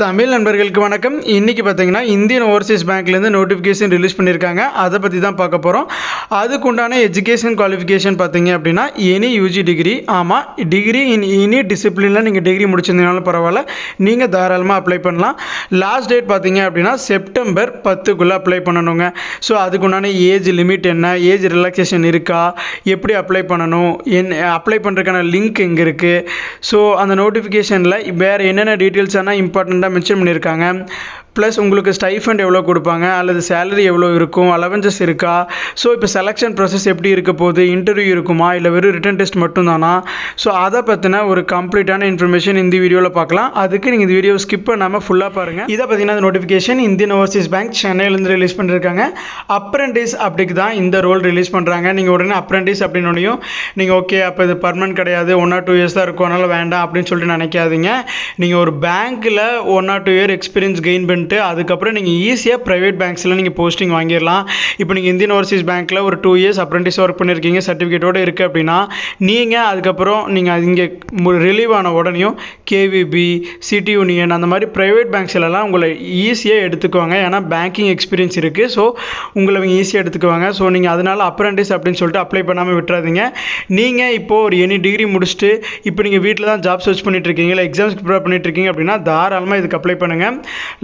தமிழ் நண்பர்களுக்கு வணக்கம். இன்றைக்கி பார்த்தீங்கன்னா இந்தியன் ஓவர்சீஸ் பேங்க்லேருந்து நோட்டிஃபிகேஷன் ரிலீஸ் பண்ணியிருக்காங்க. அதை பற்றி தான் பார்க்க போகிறோம். அதுக்குண்டான எஜுகேஷன் குவாலிஃபிகேஷன் பார்த்தீங்க அப்படின்னா எனி யூஜி டிகிரி. ஆமாம், டிகிரி இன் எனி டிசிப்ளினில் நீங்கள் டிகிரி முடிச்சிருந்தீங்கனாலும் பரவாயில்ல, நீங்கள் தாராளமாக அப்ளை பண்ணலாம். லாஸ்ட் டேட் பார்த்தீங்க அப்படின்னா செப்டம்பர் 10க்குள்ளே அப்ளை பண்ணணுங்க. ஸோ அதுக்குண்டான ஏஜ் லிமிட் என்ன, ஏஜ் ரிலாக்ஸேஷன் இருக்கா, எப்படி அப்ளை பண்ணணும், அப்ளை பண்ணுறதுக்கான லிங்க் எங்கே இருக்குது, ஸோ அந்த நோட்டிஃபிகேஷனில் வேறு என்னென்ன டீட்டெயில்ஸ் ஆனால் இம்பார்ட்டண்ட்டாக மென்ஷன் பண்ணியிருக்காங்க. ப்ளஸ் உங்களுக்கு ஸ்டைஃபண்ட் எவ்வளோ கொடுப்பாங்க, அல்லது சேலரி எவ்வளோ இருக்கும், அலவன்சஸ் இருக்கா, ஸோ இப்போ செலெக்ஷன் ப்ராசஸ் எப்படி இருக்க போகுது, இன்டர்வியூ இருக்குமா, இல்லை வெறும் ரிட்டன் டெஸ்ட் மட்டும்தானா, ஸோ அதை பற்றின ஒரு கம்ப்ளீட்டான இன்ஃபர்மேஷன் இந்த வீடியோவில் பார்க்கலாம். அதுக்கு நீங்கள் இந்த வீடியோ ஸ்கிப் பண்ணாமல் ஃபுல்லாக பாருங்கள். இதை பார்த்தீங்கன்னா நோட்டிஃபிகேஷன் இந்தியன் ஓவர்சீஸ் பேங்க் சென்னையிலேருந்து ரிலீஸ் பண்ணியிருக்காங்க. அப்ரெண்டிஸ் அப்படிக்கு தான் இந்த ரோல் ரிலீஸ் பண்ணுறாங்க. நீங்கள் உடனே அப்ரெண்டிஸ் அப்படின்னோடையும் நீங்கள் ஓகே அப்போ இது பர்மனன்ட் கிடையாது, 1 or 2 years தான் இருக்கும், அதனால் வேண்டாம் அப்படின்னு சொல்லிட்டு நினைக்காதீங்க. நீங்கள் ஒரு பேங்க்கில் 1 or 2 year எக்ஸ்பீரியன்ஸ் கெயின் பண்ணிட்டு அதுக்கப்புறம் நீங்கள் ஈஸியாக ப்ரைவேட் பேங்க்ஸில் நீங்கள் போஸ்டிங் வாங்கிடலாம். இப்போ நீங்கள் இந்தியன் ஓவர்சீஸ் பேங்க்கில் ஒரு 2 years அப்ரெண்டிஸ் ஒர்க் பண்ணியிருக்கீங்க, சர்டிஃபிகேட்டோடு இருக்குது அப்படின்னா நீங்கள் அதுக்கப்புறம் நீங்கள் இங்கே ரிலீவ் ஆன உடனேயும் கேவிபி, சிட்டி யூனியன் அந்த மாதிரி ப்ரைவேட் பேங்க்ஸ்லாம் உங்களை ஈஸியாக எடுத்துக்குவாங்க. ஏன்னா பேங்கிங் எக்ஸ்பீரியன்ஸ் இருக்குது, ஸோ உங்களை அவங்க ஈஸியாக எடுத்துக்குவாங்க. ஸோ நீங்கள் அதனால் அப்ரெண்டிஸ் அப்படின்னு சொல்லிட்டு அப்ளை பண்ணாமல் விட்டுறாதீங்க. நீங்கள் இப்போது ஒரு எனி டிகிரி முடிச்சுட்டு இப்போ நீங்கள் வீட்டில் தான் ஜாப் சர்ச் பண்ணிட்டு இருக்கீங்க, இல்லை எக்ஸாம்ஸ்க்கு ப்ரிப்பேர் பண்ணிட்டு இருக்கீங்க அப்படின்னா தாராளமாக இதுக்கு அப்ளை பண்ணுங்கள்.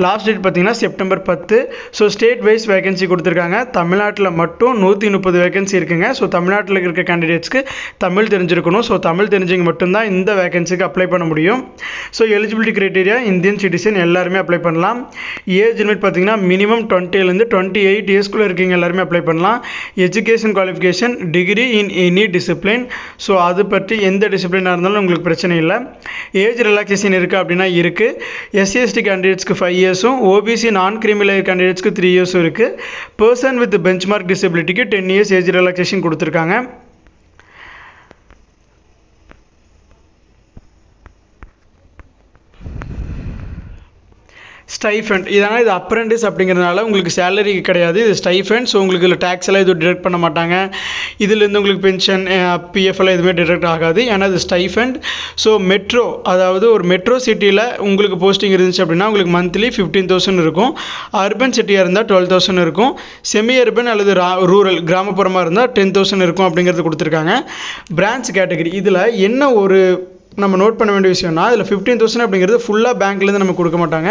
லாஸ்ட் டேட் பார்த்தீங்கன்னா September 10. So state wise vacancy கொடுத்துருக்காங்க. தமிழ்நாட்டில் மட்டும் 130 வேகன்சி இருக்குங்க. ஸோ தமிழ்நாட்டில் இருக்க கேண்டிடேட்ஸ்க்கு தமிழ் தெரிஞ்சிருக்கணும். ஸோ தமிழ் தெரிஞ்சவங்க மட்டும்தான் இந்த வேகன்சிக்கு அப்ளை பண்ண முடியும். So eligibility criteria Indian citizen எல்லாருமே அப்ளை பண்ணலாம். ஏஜ் லிமிட் பார்த்தீங்கன்னா மினிமம் 20லேருந்து 28 இயர்ஸ்க்குள்ளே இருக்கீங்க எல்லாருமே அப்ளை பண்ணலாம். Education qualification degree in any discipline. So அது பற்றி எந்த டிசிப்ளினாக இருந்தாலும் உங்களுக்கு பிரச்சனை இல்லை. ஏஜ் ரிலாக்ஸேஷன் இருக்குது அப்படின்னா இருக்குது. SC/ST கேண்டிடேட்ஸ்க்கு 5 yearsம், OBC நான் கிரிமினல் கேண்டிடேட்ஸ்க்கு 3 yearsம் இருக்குது. பர்சன் வித் பெஞ்ச்மார்க் டிசபிலிட்டிக்கு 10 years ஏஜ் ரிலாக்ஸேஷன் கொடுத்துருக்காங்க. ஸ்டைஃபண்ட் இதனால் இது அப்ரெண்டிஸ் அப்படிங்கிறதுனால உங்களுக்கு சேலரி கிடையாது, இது ஸ்டைஃபண்ட். ஸோ உங்களுக்கு இதில் டேக்ஸ் எல்லாம் எதுவும் டிடெக்ட் பண்ண மாட்டாங்க. இதுலேருந்து உங்களுக்கு பென்ஷன், PF எல்லாம் எதுவுமே டிடெக்ட் ஆகாது, ஏன்னா இது ஸ்டைஃபண்ட். ஸோ மெட்ரோ, அதாவது ஒரு மெட்ரோ சிட்டியில் உங்களுக்கு போஸ்டிங் இருந்துச்சு அப்படின்னா உங்களுக்கு மந்த்லி 15,000 இருக்கும். அர்பன் சிட்டியாக இருந்தால் 12,000 இருக்கும். செமி அர்பன் அல்லது ரூரல் கிராமப்புறமாக இருந்தால் 10,000 இருக்கும் அப்படிங்கிறது கொடுத்துருக்காங்க. பிரான்ச் கேட்டகரி இதில் என்ன ஒரு நம்ம நோட் பண்ண வேண்டிய விஷயம்னா, இதில் 15,000 அப்படிங்கிறது ஃபுல்லாக பேங்க்லேருந்து நமக்கு கொடுக்க மாட்டாங்க.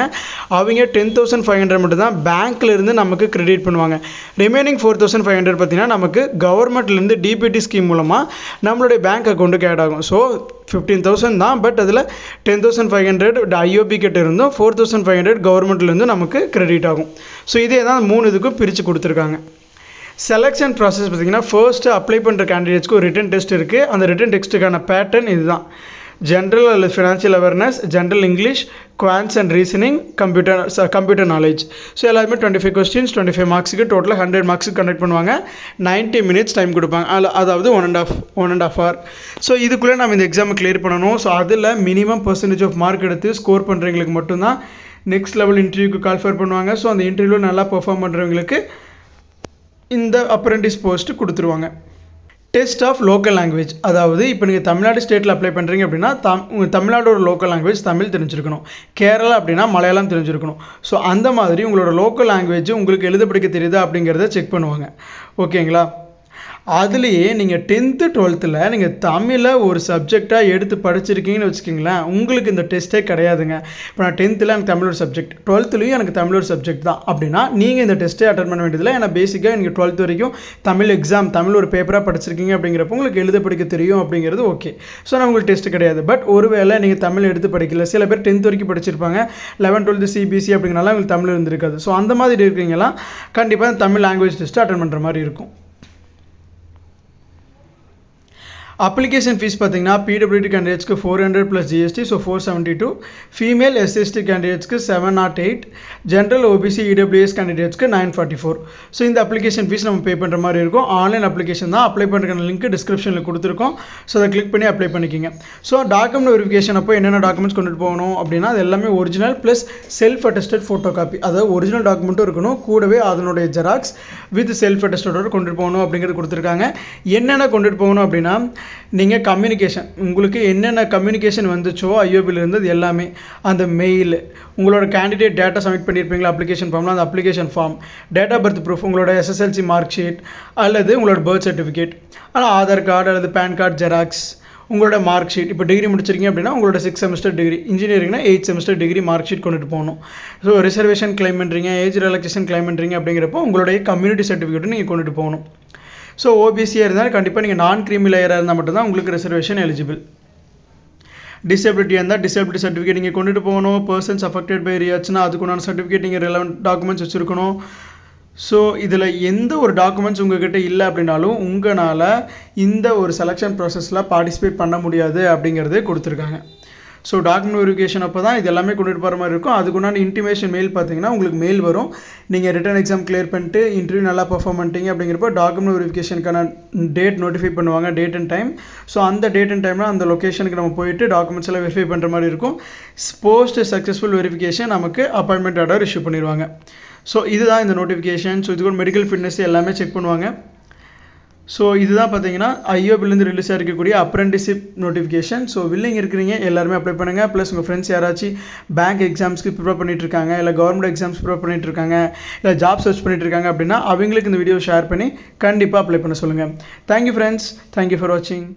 அவங்க 10,500 மட்டும் தான் பேங்க்லேருந்து நமக்கு கிரெடிட் பண்ணுவாங்க. ரிமைனிங் 4,500 பார்த்தீங்கன்னா நமக்கு கவர்மெண்ட்லேருந்து DPT ஸ்கீம் மூலமாக நம்மளுடைய பேங்க் அக்கௌண்ட்டுக்கு ஆட் ஆகும். ஸோ 15,000 தான், பட் அதில் 10,500 IOB கிட்ட இருந்தும் 4,500 கவர்மெண்ட்லேருந்து நமக்கு கிரெடிட் ஆகும். ஸோ இதே தான் 3 இதுக்கும் பிரித்து கொடுத்துருக்காங்க. செலெக்ஷன் ப்ராசஸ் பார்த்திங்கன்னா ஃபர்ஸ்ட்டு அப்ளை பண்ணுற கேண்டிடேட்ஸ்க்கு ஒரு ரிட்டன் டெஸ்ட் இருக்குது. அந்த ரிட்டன் டெஸ்ட்டுக்கான பேட்டர்ன் இதுதான். ஜென்ரல் அல்லது financial awareness, general English, quants and reasoning, computer knowledge. So எல்லாருமே 25 questions 25 மார்க்ஸுக்கு டோட்டலாக 100 மார்க்ஸுக்கு கண்டக்ட் பண்ணுவாங்க. 90 minutes டைம் கொடுப்பாங்க, அதாவது 1.5 hour. ஸோ இதுக்குள்ளே நம்ம இந்த எக்ஸாமை கிளியர் பண்ணணும். ஸோ அதில் மினிமம் % ஆஃப் மார்க் எடுத்து ஸ்கோர் பண்ணுறவங்களுக்கு மட்டும்தான் நெக்ஸ்ட் லெவல் இன்டர்வியூக்கு கால்ஃபர் பண்ணுவாங்க. ஸோ அந்த இன்டர்வியூவில் நல்லா பெர்ஃபார்ம் பண்ணுறவங்களுக்கு இந்த அப்ரெண்டிஸ் போஸ்ட்டு கொடுத்துருவாங்க. டெஸ்ட் ஆஃப் லோக்கல் லாங்குவேஜ், அதாவது இப்போ நீங்கள் தமிழ்நாடு ஸ்டேட்டில் அப்ளை பண்ணுறீங்க அப்படின்னா உங்கள் தமிழ்நாடோட லோக்கல் லாங்குவேஜ் தமிழ் தெரிஞ்சிருக்கணும். கேரளா அப்படின்னா மலையாளம் தெரிஞ்சிருக்கணும். ஸோ அந்த மாதிரி உங்களோட லோக்கல் லாங்குவேஜ் உங்களுக்கு எழுத படிக்க தெரியுதா அப்படிங்கிறத செக் பண்ணுவாங்க. ஓகேங்களா? அதுலேயே நீங்கள் 10th 12th நீங்கள் தமிழை ஒரு சப்ஜெக்டாக எடுத்து படிச்சிருக்கீங்கன்னு வச்சுக்கிங்களேன், உங்களுக்கு இந்த டெஸ்ட்டே கிடையாதுங்க. இப்போ நான் 10th எனக்கு தமிழ் ஒரு சப்ஜெக்ட், 12th எனக்கு தமிழ் ஒரு சப்ஜெக்ட் தான் அப்படின்னா நீங்கள் இந்த டெஸ்ட்டே அட்டன் பண்ண வேண்டியதில்லை. ஏன்னா பேசிக்காக நீங்கள் 12th வரைக்கும் தமிழ் எக்ஸாம், தமிழ் ஒரு பேப்பராக படிச்சிருக்கீங்க அப்படிங்கிறப்ப உங்களுக்கு எழுத படிக்க தெரியும் அப்படிங்கிறது ஓகே. ஸோ நான் உங்களுக்கு டெஸ்ட் கிடையாது. பட் ஒருவேளை நீங்கள் தமிழ் எடுத்து படிக்கல, சில பேர் 10th வரைக்கும் படிச்சிருப்பாங்க, 11th 12th CBSE அப்படிங்கிறனால உங்களுக்கு தமிழ் இருந்திருக்காது. ஸோ அந்த மாதிரி இருக்கீங்களாம் கண்டிப்பாக தமிழ் லாங்குவேஜ் டெஸ்ட்டு அட்டன் பண்ணுற மாதிரி இருக்கும். அப்ளிகேஷன் ஃபீஸ் பார்த்தீங்கன்னா PWD கேண்டிடேட்ஸ்க்கு 400 + GST, so 472. Female SC/ST கேண்டிடேட்ஸ்க்கு 708. General OBC EWS கேண்டிடேட்ஸ்க்கு 944. So இந்த அப்ளிகேஷன் ஃபீஸ் நம்ம பே பண்ணுற மாதிரி இருக்கும். ஆன்லைன் அப்ளிகேஷன் தான். அப்ளை பண்ணுறதுக்கான லிங்க் டிஸ்கிரிப்ஷனில் கொடுத்துருக்கோம். ஸோ அதை கிளிக் பண்ணி அப்ளை பண்ணிக்கிங்க. ஸோ டாக்குமெண்ட் வெரிஃபிகேஷன் அப்போ என்னென்ன டாக்குமெண்ட்ஸ் கொண்டுட்டு போகணும் அப்படின்னா அது எல்லாமே original plus self attested photo copy, அதாவது ஒரிஜினல் டாக்குமெண்ட்டும் இருக்கணும், கூடவே அதனுடைய ஜெராக்ஸ் வித் செல்ஃப் அட்டஸ்டடோடு கொண்டுட்டு போகணும் அப்படிங்கிறது கொடுத்துருக்காங்க. என்னென்ன கொண்டுட்டு போகணும் அப்படின்னா நீங்கள் கம்யூனிகேஷன் உங்களுக்கு என்னென்ன கம்யூனிகேஷன் வந்துச்சோ ஐஓபியில் இருந்தது எல்லாமே அந்த மெயில் உங்களோட கேண்டிடேட் டேட்டா சப்மிட் பண்ணியிருப்பீங்களா அப்ளிகேஷன் ஃபார்மில் அந்த application form date of birth proof உங்களோட எஸ்எஸ்எல்சி மார்க் ஷீட் அல்லது உங்களோட பர்த் சர்டிஃபிகேட் ஆனால் ஆதார் கார்டு அல்லது பேன் கார்டு ஜெராக்ஸ் உங்களோட மார்க் ஷீட் இப்போ டிகிரி முடிச்சிருக்கீங்க அப்படின்னா உங்களோட 6 செமஸ்டர் டிகிரி இன்ஜினியரிங்னா 8 செமஸ்டர் டிகிரி மார்க் ஷீட் கொண்டுட்டு போகணும் ஸோ ரிசர்வேஷன் கிளைம் பண்ணுறீங்க ஏஜ் ரிலாக்ஸேஷன் கிளைம் பண்ணுறீங்க அப்படிங்கிறப்போ உங்களுடைய கம்யூனிட்டி சர்டிஃபிகேட்டும் நீங்கள் கொண்டுட்டு போகணும் ஸோ ஓபிசியாக இருந்தால் கண்டிப்பாக நீங்கள் நான் கிரீமி லேயராக இருந்தால் மட்டும்தான் உங்களுக்கு ரிசர்வேஷன் எலிஜிபிள் டிசபிலிட்டியாக இருந்தால் டிசபிலிட்டி சர்டிஃபிகேட் நீங்கள் கொண்டுட்டு போகணும் பர்சன்ஸ் அஃபெக்டட் பை ரியாச்சுன்னா அதுக்குண்டான சர்டிஃபிகேட் நீங்கள் ரெலவெண்ட் டாக்குமெண்ட்ஸ் வச்சுருக்கணும் ஸோ இதில் எந்த ஒரு டாக்குமெண்ட்ஸ் உங்கள்கிட்ட இல்லை அப்படின்னாலும் உங்களால் இந்த ஒரு செலெக்ஷன் ப்ராசஸில் பார்ட்டிசிபேட் பண்ண முடியாது அப்படிங்கிறதே கொடுத்துருக்காங்க ஸோ டாக்குமெண்ட் வெரிஃபிகேஷன் அப்போ தான் இது எல்லாமே கொண்டுட்டு போகிற மாதிரி இருக்கும் அதுக்குண்டான இன்டிமேஷன் மெயில் பார்த்தீங்கன்னா உங்களுக்கு மெயில் வரும் நீங்கள் ரிட்டன் எக்ஸாம் கிளியர் பண்ணிட்டு இன்டர்வியூ நல்லா பர்ஃபார்ம் பண்ணிட்டீங்க அப்படிங்கிறப்போ டாக்குமெண்ட் வெரிஃபிகேஷனுக்கான டேட் நோட்டிஃபை பண்ணுவாங்க டேட் அண்ட் டைம் ஸோ அந்த டேட் அண்ட் டைமில் அந்த லொக்கேஷனுக்கு நம்ம போயிட்டு டாக்குமெண்ட்ஸ் எல்லாம் வெரிஃபை பண்ணுற மாதிரி இருக்கும் போஸ்ட் சக்ஸஸ்ஃபுல் வெரிஃபிகேஷன் நமக்கு அப்பாயின்மெண்ட் ஆர்டர் இஷ்யூ பண்ணிடுவாங்க ஸோ இதுதான் இந்த நோட்டிஃபிகேஷன் ஸோ இதுக்கு மெடிக்கல் ஃபிட்னஸ் எல்லாமே செக் பண்ணுவாங்க ஸோ இதுதான் பார்த்தீங்கன்னா ஐஓபிலேருந்து ரிலீஸ் ஆகிருக்கக்கூடிய அப்ரெண்டிஸ்ஷிப் நோட்டிஃபிகேஷன் ஸோ வில்லிங் இருக்கிறீங்க எல்லாருமே அப்ளை பண்ணுங்கள் ப்ளஸ் உங்கள் ஃப்ரெண்ட்ஸ் யாராச்சும் பேங்க் எக்ஸாம்ஸ்க்கு ப்ரிப்பேர் பண்ணிட்டு இருக்காங்க இல்லை கவர்மெண்ட் எக்ஸாம்ஸ் ப்ரிப்பேர் பண்ணிட்டு இருக்காங்க இல்லை ஜாப் சர்ச் பண்ணிட்டு இருக்காங்க அப்படின்னா அவங்களுக்கு இந்த வீடியோ ஷேர் பண்ணி கண்டிப்பாக அப்ளை பண்ண சொல்லுங்கள் தேங்க்யூ ஃப்ரெண்ட்ஸ் தேங்க்யூ ஃபார் வாட்சிங்